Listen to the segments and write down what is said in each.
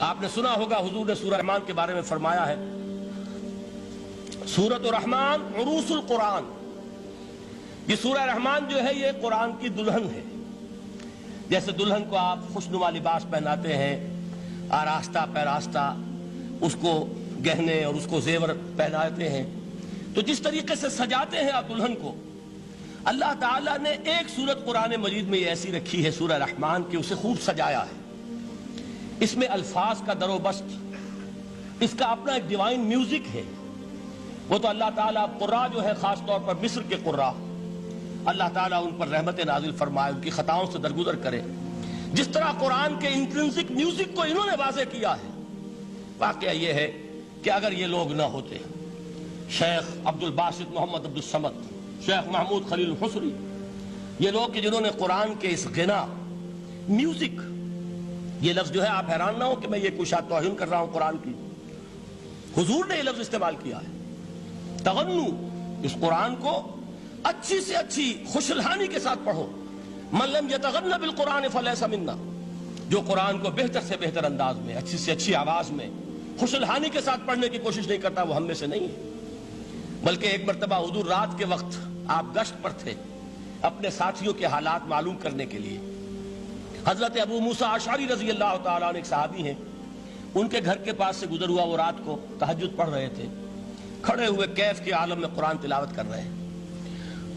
آپ نے سنا ہوگا حضور نے سورہ رحمان کے بارے میں فرمایا ہے، سورۃ الرحمان عروس القرآن. یہ سورہ رحمان جو ہے یہ قرآن کی دلہن ہے. جیسے دلہن کو آپ خوشنما لباس پہناتے ہیں، آراستہ پیراستہ اس کو گہنے اور اس کو زیور پہناتے ہیں، تو جس طریقے سے سجاتے ہیں آپ دلہن کو، اللہ تعالیٰ نے ایک سورت قرآن مجید میں یہ ایسی رکھی ہے سورہ رحمان کہ اسے خوب سجایا ہے. اس میں الفاظ کا در و بست، اس کا اپنا ایک ڈیوائن میوزک ہے. وہ تو اللہ تعالیٰ قراء جو ہے خاص طور پر مصر کے قراء، اللہ تعالیٰ ان پر رحمت نازل فرمائے، ان کی خطاؤں سے درگزر کرے. جس طرح قرآن کے انٹرنسک میوزک کو انہوں نے واضح کیا ہے. واقعہ یہ ہے کہ اگر یہ لوگ نہ ہوتے، شیخ عبد الباسط محمد عبد الصمد، شیخ محمود خلیل الحصری، یہ لوگ کہ جنہوں نے قرآن کے اس غنا میوزک، یہ لفظ جو ہے آپ حیران نہ ہو کہ میں یہ کوئی شاید توہین کر رہا ہوں قرآن کی، حضور نے یہ لفظ استعمال کیا ہے. تغنو، اس قرآن کو اچھی سے اچھی خوشلہانی کے ساتھ پڑھو. من لم یتغن بالقرآن فلیس منا، جو قرآن کو بہتر سے بہتر انداز میں، اچھی سے اچھی آواز میں، خوشلہانی کے ساتھ پڑھنے کی کوشش نہیں کرتا، وہ ہم میں سے نہیں ہے. بلکہ ایک مرتبہ حضور رات کے وقت آپ گشت پر تھے اپنے ساتھیوں کے حالات معلوم کرنے کے لیے. حضرت ابو موسیٰ اشعری رضی اللہ تعالیٰ عنہ ایک صحابی ہیں، ان کے گھر کے پاس سے گزر ہوا، وہ رات کو تہجد پڑھ رہے تھے، کھڑے ہوئے کیف کے عالم میں قرآن تلاوت کر رہے ہیں.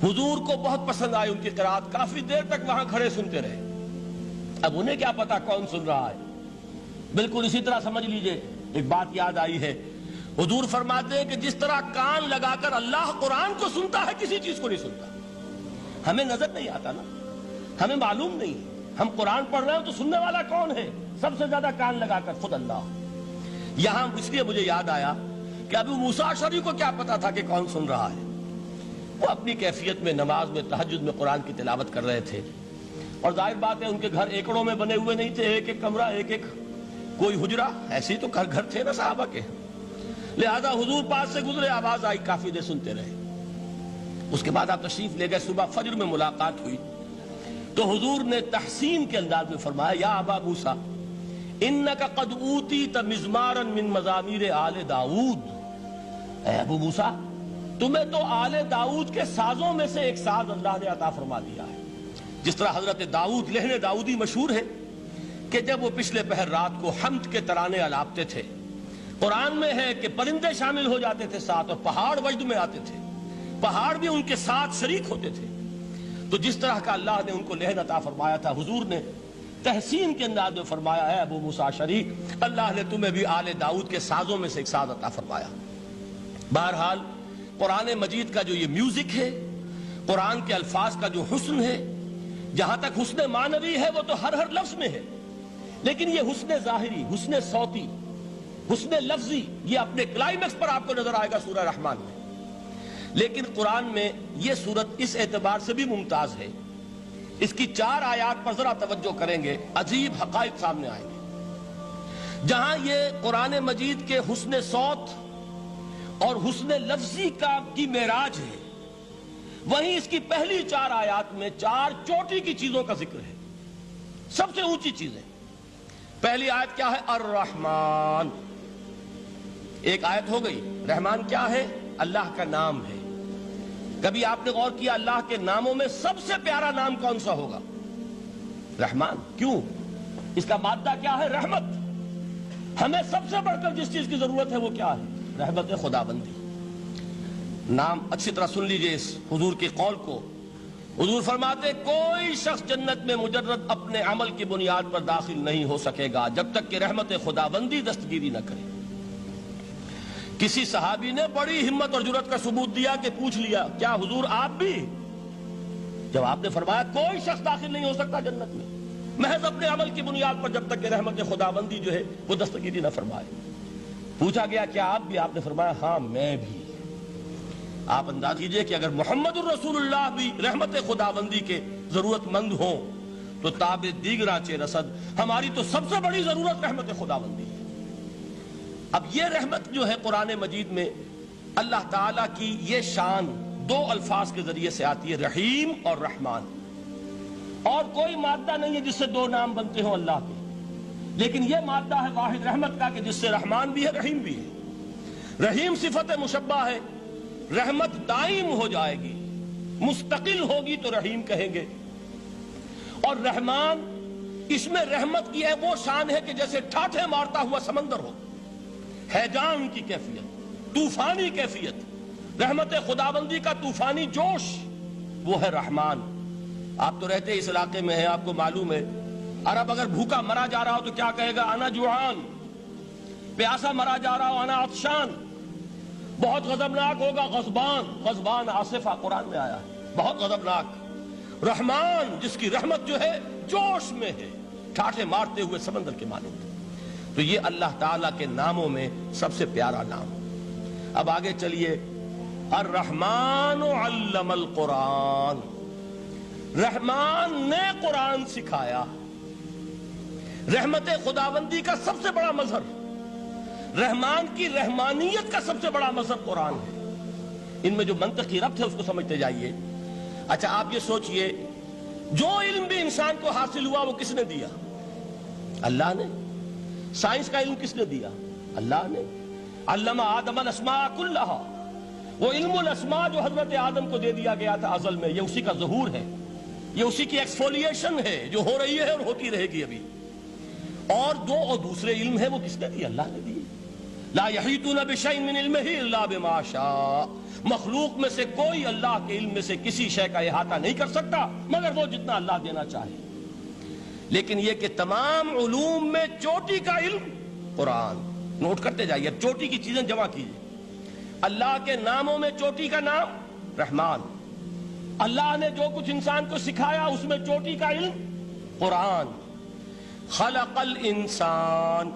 حضور کو بہت پسند آئی ان کی قرات، کافی دیر تک وہاں کھڑے سنتے رہے. اب انہیں کیا پتا کون سن رہا ہے. بالکل اسی طرح سمجھ لیجئے ایک بات یاد آئی ہے. حضور فرماتے ہیں کہ جس طرح کان لگا کر اللہ قرآن کو سنتا ہے، کسی چیز کو نہیں سنتا. ہمیں نظر نہیں آتا نا، ہمیں معلوم نہیں، ہم قرآن پڑھ رہے ہیں تو سننے والا کون ہے؟ سب سے زیادہ کان لگا کر خود اللہ. یہاں اس لیے مجھے یاد آیا کہ ابو موسیٰ اشعری کو کیا پتا تھا کہ کون سن رہا ہے. وہ اپنی کیفیت میں نماز میں تہجد میں قرآن کی تلاوت کر رہے تھے، اور ظاہر بات ہے ان کے گھر ایکڑوں میں بنے ہوئے نہیں تھے، ایک ایک کمرہ، ایک ایک کوئی حجرہ، ایسے ہی تو گھر تھے نا صحابہ کے. لہذا حضور پاس سے گزرے، آواز آئی، کافی دیر سنتے رہے. اس کے بعد آپ تشریف لے گئے، صبح فجر میں ملاقات ہوئی تو حضور نے تحسین کے انداز میں فرمایا، یا ابا موسیٰ انک قد اوتیت مزمارا من مزامیر آل داؤد. اے ابو موسیٰ، تمہیں تو آل داؤد کے سازوں میں سے ایک ساز اللہ نے عطا فرما دیا ہے. جس طرح حضرت داؤد لہن داؤدی مشہور ہے کہ جب وہ پچھلے پہر رات کو حمد کے ترانے الاپتے تھے، قرآن میں ہے کہ پرندے شامل ہو جاتے تھے ساتھ، اور پہاڑ وجد میں آتے تھے، پہاڑ بھی ان کے ساتھ شریک ہوتے تھے. تو جس طرح کا اللہ نے ان کو لہن عطا فرمایا تھا، حضور نے تحسین کے انداز میں فرمایا، ہے ابو موسیٰ اشعری، اللہ نے تمہیں بھی آل داؤد کے سازوں میں سے ایک ساز عطا فرمایا. بہرحال قرآن مجید کا جو یہ میوزک ہے، قرآن کے الفاظ کا جو حسن ہے، جہاں تک حسن معنوی ہے وہ تو ہر لفظ میں ہے، لیکن یہ حسن ظاہری، حسن صوتی، حسن لفظی، یہ اپنے کلائمیکس پر آپ کو نظر آئے گا سورہ رحمان میں. لیکن قرآن میں یہ سورت اس اعتبار سے بھی ممتاز ہے، اس کی 4 آیات پر ذرا توجہ کریں گے، عجیب حقائق سامنے آئیں گے. جہاں یہ قرآن مجید کے حسن صوت اور حسن لفظی کی معراج ہے، وہیں اس کی پہلی 4 آیات میں 4 چوٹی کی چیزوں کا ذکر ہے، سب سے اونچی چیزیں. پہلی آیت کیا ہے؟ الرحمن. ایک آیت ہو گئی. رحمان کیا ہے؟ اللہ کا نام ہے. کبھی آپ نے غور کیا اللہ کے ناموں میں سب سے پیارا نام کون سا ہوگا؟ رحمان. کیوں؟ اس کا مادہ کیا ہے؟ رحمت. ہمیں سب سے بڑھ کر جس چیز کی ضرورت ہے وہ کیا ہے؟ رحمت خداوندی. نام اچھی طرح سن لیجئے اس حضور کے قول کو. حضور فرماتے کوئی شخص جنت میں مجرد اپنے عمل کی بنیاد پر داخل نہیں ہو سکے گا جب تک کہ رحمت خداوندی دستگیری نہ کرے. کسی صحابی نے بڑی ہمت اور جرأت کا ثبوت دیا کہ پوچھ لیا، کیا حضور آپ بھی؟ جب آپ نے فرمایا کوئی شخص داخل نہیں ہو سکتا جنت میں محض اپنے عمل کی بنیاد پر جب تک کہ رحمت خداوندی جو ہے وہ دستگیری نہ فرمائے. پوچھا گیا کیا آپ بھی؟ آپ نے فرمایا ہاں میں بھی. آپ انداز کیجئے کہ اگر محمد الرسول اللہ بھی رحمت خداوندی کے ضرورت مند ہوں تو تاب دیگراں چے رسد، ہماری تو سب سے بڑی ضرورت رحمت خداوندی ہے. اب یہ رحمت جو ہے قرآن مجید میں اللہ تعالیٰ کی یہ شان 2 الفاظ کے ذریعے سے آتی ہے، رحیم اور رحمان. اور کوئی مادہ نہیں ہے جس سے 2 نام بنتے ہوں اللہ کے. لیکن یہ مادہ ہے واحد رحمت کا کہ جس سے رحمان بھی ہے رحیم بھی ہے۔ رحیم صفت مشبہ ہے، رحمت دائم ہو جائے گی، مستقل ہوگی تو رحیم کہیں گے، اور رحمان اس میں رحمت کی ہے وہ شان ہے کہ جیسے ٹھاٹھے مارتا ہوا سمندر ہو، ہیجان کی کیفیت، طوفانی کیفیت، رحمت خداوندی کا طوفانی جوش، وہ ہے رحمان۔ آپ تو رہتے اس علاقے میں ہیں، آپ کو معلوم ہے عرب اگر بھوکا مرا جا رہا ہو تو کیا کہے گا؟ انا جوعان۔ پیاسا مرا جا رہا ہو انا عطشان۔ بہت غضبناک ہوگا غضبان، غضبان آصفہ قرآن میں آیا ہے، بہت غضبناک۔ رحمان جس کی رحمت جو ہے جوش میں ہے، ٹھاٹھے مارتے ہوئے سمندر کے مانند۔ تو یہ اللہ تعالیٰ کے ناموں میں سب سے پیارا نام۔ اب آگے چلیے، الرحمن علم القرآن، رحمان نے قرآن سکھایا۔ رحمت خداوندی کا سب سے بڑا مظہر، رحمان کی رحمانیت کا سب سے بڑا مظہر قرآن ہے۔ ان میں جو منطقی ربط ہے اس کو سمجھتے جائیے۔ اچھا آپ یہ سوچئے، جو علم بھی انسان کو حاصل ہوا وہ کس نے دیا؟ اللہ نے۔ سائنس کا علم کس نے دیا؟ اللہ نے۔ علم آدم الاسماء کلہا، وہ علم الاسماء جو حضرت آدم کو دے دیا گیا تھا ازل میں، یہ اسی کا ظہور ہے، یہ اسی کی ایکسفولیشن ہے جو ہو رہی ہے اور ہوتی رہے گی ابھی۔ اور دوسرے علم ہے وہ کس نے دی؟ اللہ نے دی۔ لا یحیطون بشیء من علمہ الا بما شاء، مخلوق میں سے کوئی اللہ کے علم میں سے کسی شے کا احاطہ نہیں کر سکتا مگر وہ جتنا اللہ دینا چاہے۔ لیکن یہ کہ تمام علوم میں چوٹی کا علم قرآن، نوٹ کرتے جائیے، اب چوٹی کی چیزیں جمع کیجیے۔ اللہ کے ناموں میں چوٹی کا نام رحمان، اللہ نے جو کچھ انسان کو سکھایا اس میں چوٹی کا علم قرآن۔ خلق الانسان،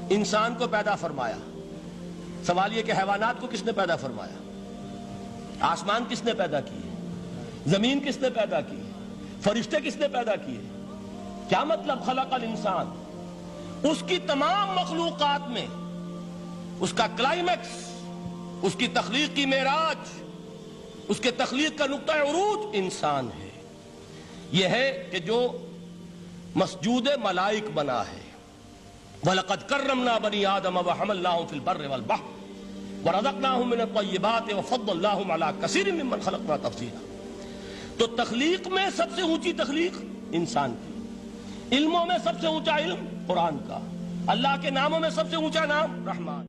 انسان کو پیدا فرمایا۔ سوال یہ کہ حیوانات کو کس نے پیدا فرمایا؟ آسمان کس نے پیدا کیے؟ زمین کس نے پیدا کی؟ فرشتے کس نے پیدا کیے؟ کیا مطلب خلق الانسان؟ اس کی تمام مخلوقات میں اس کا کلائمیکس، اس کی تخلیق کی معراج، اس کے تخلیق کا نقطہ عروج انسان ہے۔ یہ ہے کہ جو مسجود ملائک بنا ہے۔ وَلَقَدْ كَرَّمْنَا بَنِي آدَمَ وَحَمَلْنَاهُمْ فِي الْبَرِّ وَالْبَحْرِ وَرَزَقْنَاهُمْ مِنَ الطَّيِّبَاتِ وَفَضَّلْنَاهُمْ عَلَى كَثِيرٍ مِّمَّنْ خَلَقْنَا تَفْضِيلًا۔ تو تخلیق میں سب سے اونچی تخلیق انسان کی، علموں میں سب سے اونچا علم قرآن کا، اللہ کے ناموں میں سب سے اونچا نام رحمان۔